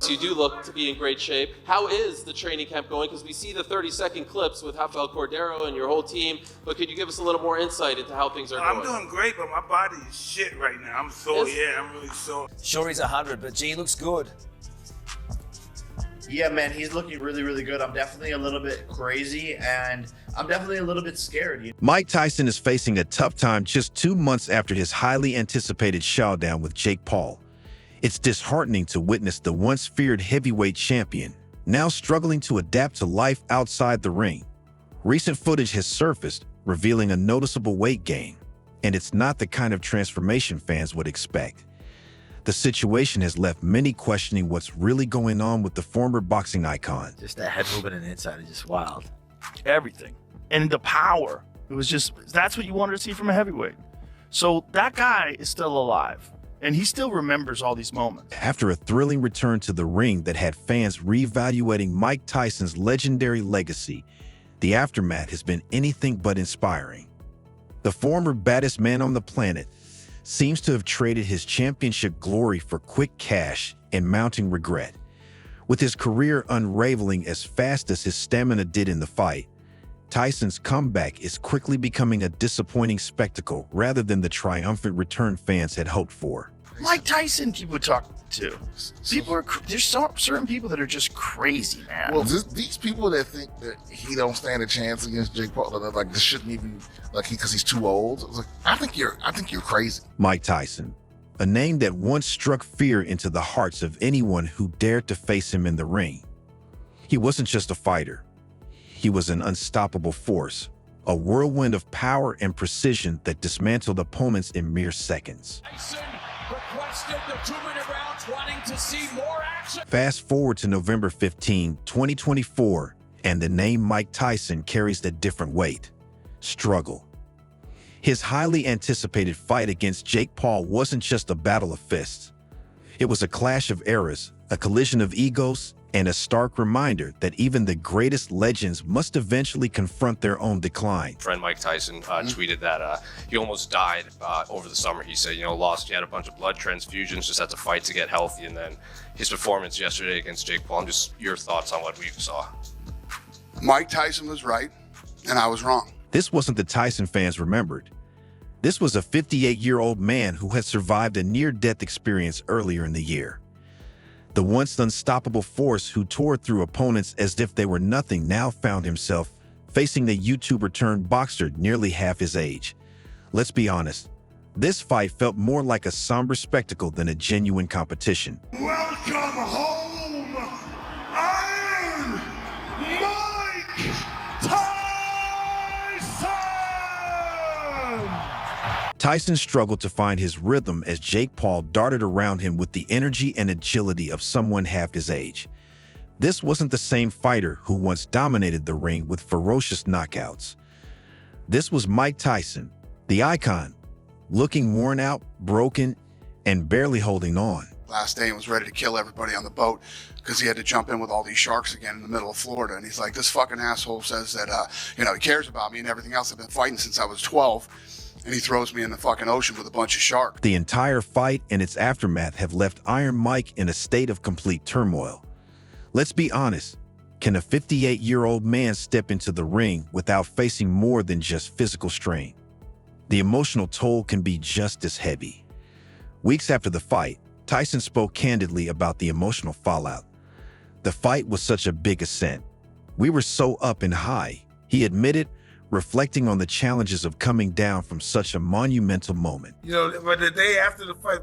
You do look to be in great shape. How is the training camp going? Because we see the 30-second clips with Rafael Cordero and your whole team, but could you give us a little more insight into how things are going? I'm doing great, but my body is shit right now. I'm sore, I'm really sore. Sure, he's 100, but G looks good. Yeah, man, he's looking really, really good. I'm definitely a little bit crazy, and I'm definitely a little bit scared. Mike Tyson is facing a tough time just 2 months after his highly anticipated showdown with Jake Paul. It's disheartening to witness the once feared heavyweight champion now struggling to adapt to life outside the ring. Recent footage has surfaced, revealing a noticeable weight gain, and it's not the kind of transformation fans would expect. The situation has left many questioning what's really going on with the former boxing icon. Just that head movement and inside is just wild. Everything. And the power. It was just, that's what you wanted to see from a heavyweight. So that guy is still alive, and he still remembers all these moments. After a thrilling return to the ring that had fans reevaluating Mike Tyson's legendary legacy, the aftermath has been anything but inspiring. The former baddest man on the planet seems to have traded his championship glory for quick cash and mounting regret. With his career unraveling as fast as his stamina did in the fight, Tyson's comeback is quickly becoming a disappointing spectacle rather than the triumphant return fans had hoped for. Mike Tyson, people talk to. There's certain people that are just crazy, man. Well, these people that think that he don't stand a chance against Jake Paul, like this shouldn't even, because he's too old. I think you're crazy. Mike Tyson, a name that once struck fear into the hearts of anyone who dared to face him in the ring. He wasn't just a fighter. He was an unstoppable force, a whirlwind of power and precision that dismantled opponents in mere seconds. Tyson requested the 2-minute rounds, wanting to see more action. Fast forward to November 15, 2024, and the name Mike Tyson carries a different weight: struggle. His highly anticipated fight against Jake Paul wasn't just a battle of fists. It was a clash of eras, a collision of egos, and a stark reminder that even the greatest legends must eventually confront their own decline. Friend Mike Tyson tweeted that he almost died over the summer. He said, he had a bunch of blood transfusions, just had to fight to get healthy, and then his performance yesterday against Jake Paul. Just your thoughts on what we saw. Mike Tyson was right, and I was wrong. This wasn't the Tyson fans remembered. This was a 58-year-old man who had survived a near-death experience earlier in the year. The once unstoppable force who tore through opponents as if they were nothing now found himself facing the YouTuber turned boxer nearly half his age. Let's be honest, this fight felt more like a somber spectacle than a genuine competition. Welcome home, Iron Mike Tyson! Tyson struggled to find his rhythm as Jake Paul darted around him with the energy and agility of someone half his age. This wasn't the same fighter who once dominated the ring with ferocious knockouts. This was Mike Tyson, the icon, looking worn out, broken, and barely holding on. Last day, he was ready to kill everybody on the boat because he had to jump in with all these sharks again in the middle of Florida. And he's like, this fucking asshole says that, he cares about me and everything else. I've been fighting since I was 12. And he throws me in the fucking ocean with a bunch of sharks. The entire fight and its aftermath have left Iron Mike in a state of complete turmoil. Let's be honest, can a 58-year-old man step into the ring without facing more than just physical strain? The emotional toll can be just as heavy. Weeks after the fight, Tyson spoke candidly about the emotional fallout. The fight was such a big ascent. We were so up and high, he admitted, reflecting on the challenges of coming down from such a monumental moment. But the day after the fight,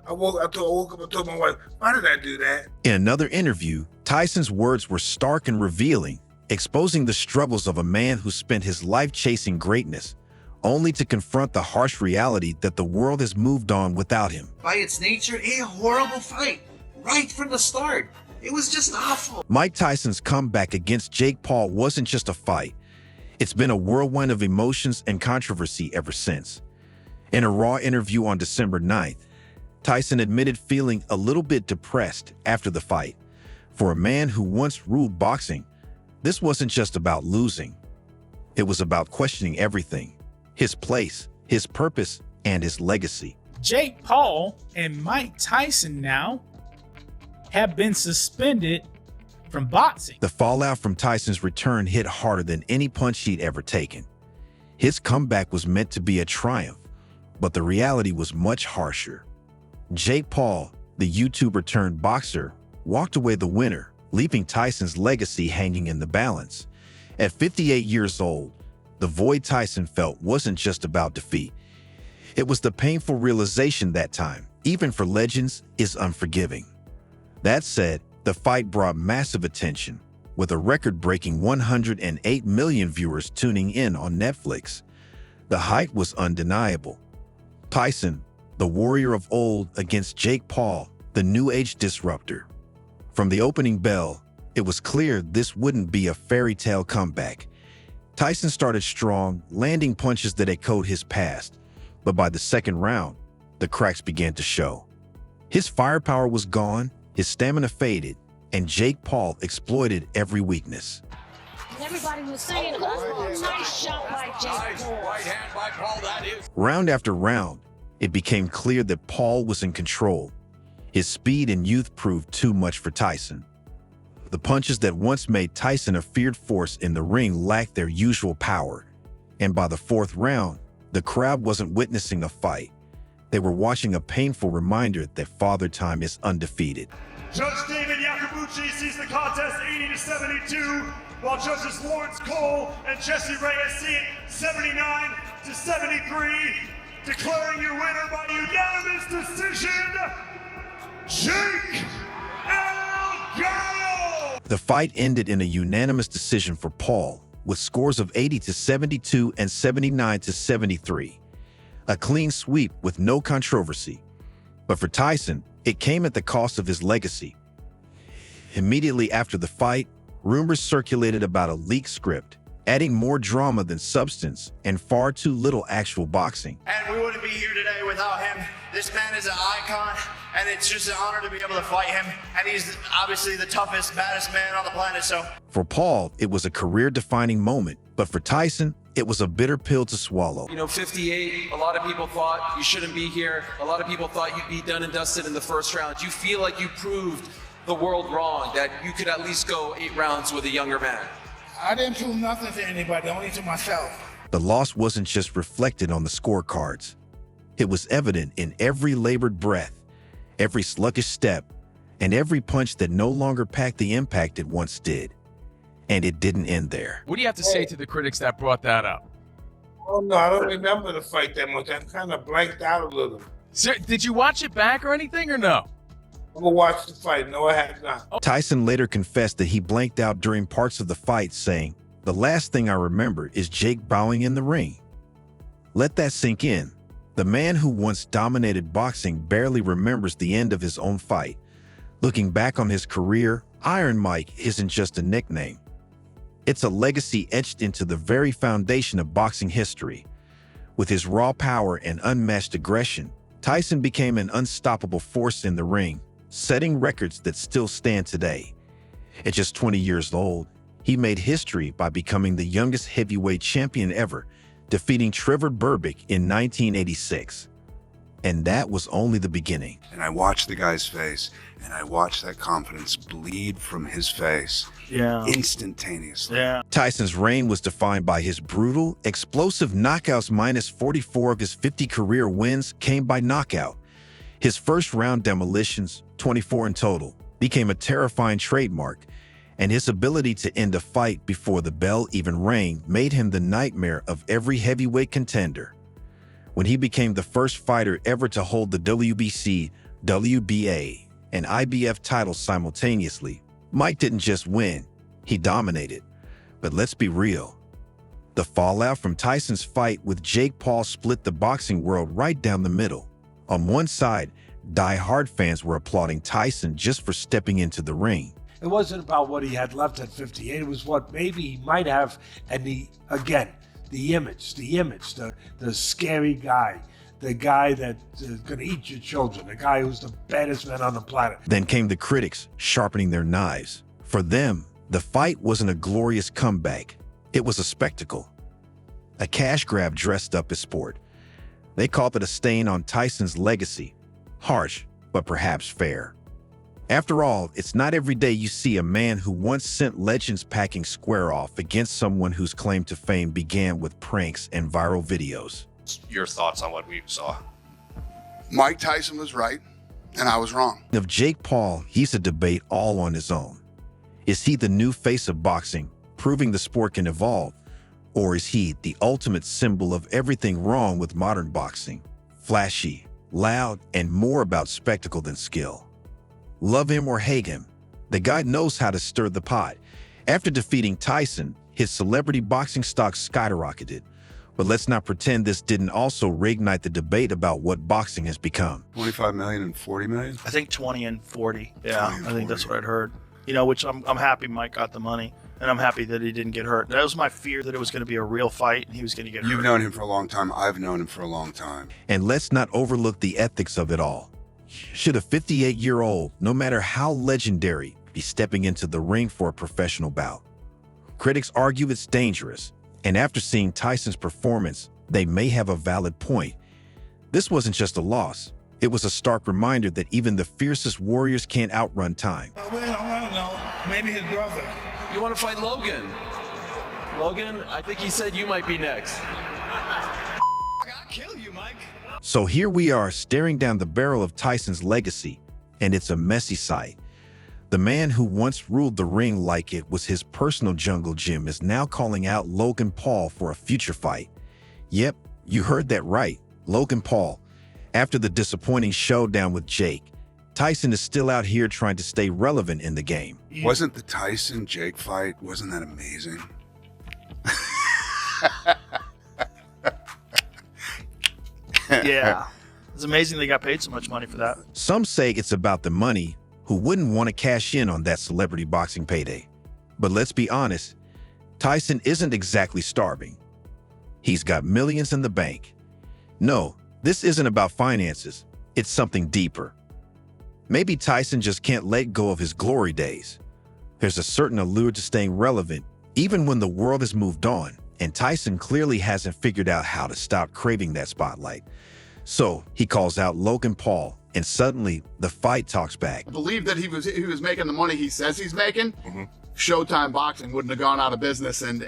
I woke up and told my wife, why did I do that? In another interview, Tyson's words were stark and revealing, exposing the struggles of a man who spent his life chasing greatness, only to confront the harsh reality that the world has moved on without him. By its nature, a horrible fight, right from the start. It was just awful. Mike Tyson's comeback against Jake Paul wasn't just a fight. It's been a whirlwind of emotions and controversy ever since. In a Raw interview on December 9th, Tyson admitted feeling a little bit depressed after the fight. For a man who once ruled boxing, this wasn't just about losing. It was about questioning everything: his place, his purpose, and his legacy. Jake Paul and Mike Tyson now. have been suspended from boxing. The fallout from Tyson's return hit harder than any punch he'd ever taken. His comeback was meant to be a triumph, but the reality was much harsher. Jake Paul, the YouTuber turned boxer, walked away the winner, leaving Tyson's legacy hanging in the balance. At 58 years old, the void Tyson felt wasn't just about defeat. It was the painful realization that time, even for legends, is unforgiving. That said, the fight brought massive attention, with a record-breaking 108 million viewers tuning in on Netflix. The hype was undeniable. Tyson, the warrior of old, against Jake Paul, the new age disruptor. From the opening bell, it was clear this wouldn't be a fairy tale comeback. Tyson started strong, landing punches that echoed his past, but by the second round, the cracks began to show. His firepower was gone, his stamina faded, and Jake Paul exploited every weakness. Everybody was saying, oh, nice shot by Jake Paul. Right hand by Paul, that is. Round after round, it became clear that Paul was in control. His speed and youth proved too much for Tyson. The punches that once made Tyson a feared force in the ring lacked their usual power, and by the fourth round, the crowd wasn't witnessing a fight. They were watching a painful reminder that Father Time is undefeated. Judge David Yakabuchi sees the contest 80-72, while judges Lawrence Cole and Jesse Reyes see it 79-73, declaring your winner by unanimous decision, Jake Elgato! The fight ended in a unanimous decision for Paul, with scores of 80-72 and 79-73. A clean sweep with no controversy. But for Tyson, it came at the cost of his legacy. Immediately after the fight, rumors circulated about a leaked script, adding more drama than substance and far too little actual boxing. And we wouldn't be here today without him. This man is an icon, and it's just an honor to be able to fight him. And he's obviously the toughest, baddest man on the planet, so. For Paul, it was a career-defining moment, but for Tyson, it was a bitter pill to swallow. 58, a lot of people thought you shouldn't be here. A lot of people thought you'd be done and dusted in the first round. You feel like you proved the world wrong, that you could at least go 8 rounds with a younger man. I didn't prove nothing to anybody, only to myself. The loss wasn't just reflected on the scorecards. It was evident in every labored breath, every sluggish step, and every punch that no longer packed the impact it once did. And it didn't end there. What do you have to say to the critics that brought that up? Oh, no, I don't remember the fight that much. I'm kind of blanked out a little. Sir, did you watch it back or anything, or no? I'm going to watch the fight. No, I have not. Tyson later confessed that he blanked out during parts of the fight, saying, "The last thing I remember is Jake bowing in the ring." Let that sink in. The man who once dominated boxing barely remembers the end of his own fight. Looking back on his career, Iron Mike isn't just a nickname. It's a legacy etched into the very foundation of boxing history. With his raw power and unmatched aggression, Tyson became an unstoppable force in the ring, setting records that still stand today. At just 20 years old, he made history by becoming the youngest heavyweight champion ever, defeating Trevor Berbick in 1986. And that was only the beginning. And I watched the guy's face, and I watched that confidence bleed from his face. Instantaneously. Tyson's reign was defined by his brutal, explosive knockouts. Minus 44 of his 50 career wins came by knockout. His first round demolitions, 24 in total, became a terrifying trademark, and his ability to end a fight before the bell even rang made him the nightmare of every heavyweight contender. When he became the first fighter ever to hold the WBC, WBA, and IBF titles simultaneously, Mike didn't just win, he dominated. But let's be real. The fallout from Tyson's fight with Jake Paul split the boxing world right down the middle. On one side, die-hard fans were applauding Tyson just for stepping into the ring. It wasn't about what he had left at 58. It was what maybe he might have, and the image, the scary guy, the guy that's going to eat your children, the guy who's the baddest man on the planet. Then came the critics, sharpening their knives. For them, the fight wasn't a glorious comeback. It was a spectacle. A cash grab dressed up as sport. They called it a stain on Tyson's legacy. Harsh, but perhaps fair. After all, it's not every day you see a man who once sent legends packing square off against someone whose claim to fame began with pranks and viral videos. Your thoughts on what we saw? Mike Tyson was right, and I was wrong. Of Jake Paul, he's a debate all on his own. Is he the new face of boxing, proving the sport can evolve? Or is he the ultimate symbol of everything wrong with modern boxing? Flashy, loud, and more about spectacle than skill. Love him or hate him, the guy knows how to stir the pot. After defeating Tyson, his celebrity boxing stock skyrocketed. But let's not pretend this didn't also reignite the debate about what boxing has become. 25 million and 40 million? I think 20 and 40. Yeah, 20 and I think that's 40. what I'd heard. You know, which I'm happy Mike got the money, and I'm happy that he didn't get hurt. That was my fear, that it was going to be a real fight and he was going to get hurt. You've known him for a long time. I've known him for a long time. And let's not overlook the ethics of it all. Should a 58-year-old, no matter how legendary, be stepping into the ring for a professional bout? Critics argue it's dangerous, and after seeing Tyson's performance, they may have a valid point. This wasn't just a loss. It was a stark reminder that even the fiercest warriors can't outrun time. Well, I don't know. Maybe his brother. You want to fight Logan? Logan, I think he said you might be next. I'll kill you, Mike. So here we are staring down the barrel of Tyson's legacy, and it's a messy sight. The man who once ruled the ring like it was his personal jungle gym is now calling out Logan Paul for a future fight. Yep, you heard that right, Logan Paul. After the disappointing showdown with Jake, Tyson is still out here trying to stay relevant in the game. Wasn't the Tyson-Jake fight, wasn't that amazing? Yeah. It's amazing they got paid so much money for that. Some say it's about the money. Who wouldn't want to cash in on that celebrity boxing payday? But let's be honest, Tyson isn't exactly starving. He's got millions in the bank. No, this isn't about finances. It's something deeper. Maybe Tyson just can't let go of his glory days. There's a certain allure to staying relevant, even when the world has moved on, and Tyson clearly hasn't figured out how to stop craving that spotlight. So he calls out Logan Paul, and suddenly the fight talks back. I believe that he was making the money he says he's making. Showtime Boxing wouldn't have gone out of business, and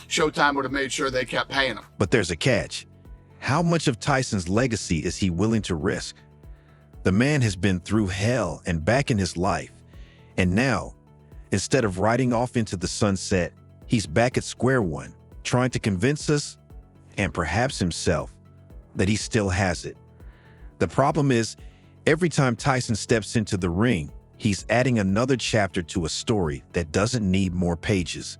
Showtime would have made sure they kept paying him. But there's a catch. How much of Tyson's legacy is he willing to risk? The man has been through hell and back in his life. And now, instead of riding off into the sunset, he's back at square one, trying to convince us, and perhaps himself, that he still has it. The problem is, every time Tyson steps into the ring, he's adding another chapter to a story that doesn't need more pages.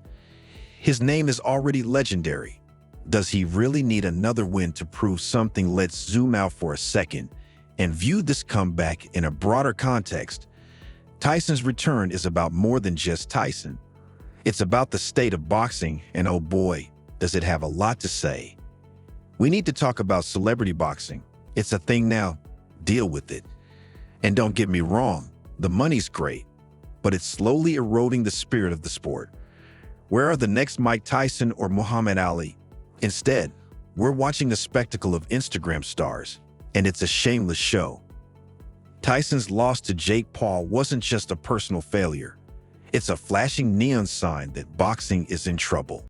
His name is already legendary. Does he really need another win to prove something? Let's zoom out for a second and view this comeback in a broader context. Tyson's return is about more than just Tyson. It's about the state of boxing, and oh boy, does it have a lot to say. We need to talk about celebrity boxing. It's a thing now. Deal with it. And don't get me wrong, the money's great, but it's slowly eroding the spirit of the sport. Where are the next Mike Tyson or Muhammad Ali? Instead, we're watching a spectacle of Instagram stars, and it's a shameless show. Tyson's loss to Jake Paul wasn't just a personal failure. It's a flashing neon sign that boxing is in trouble.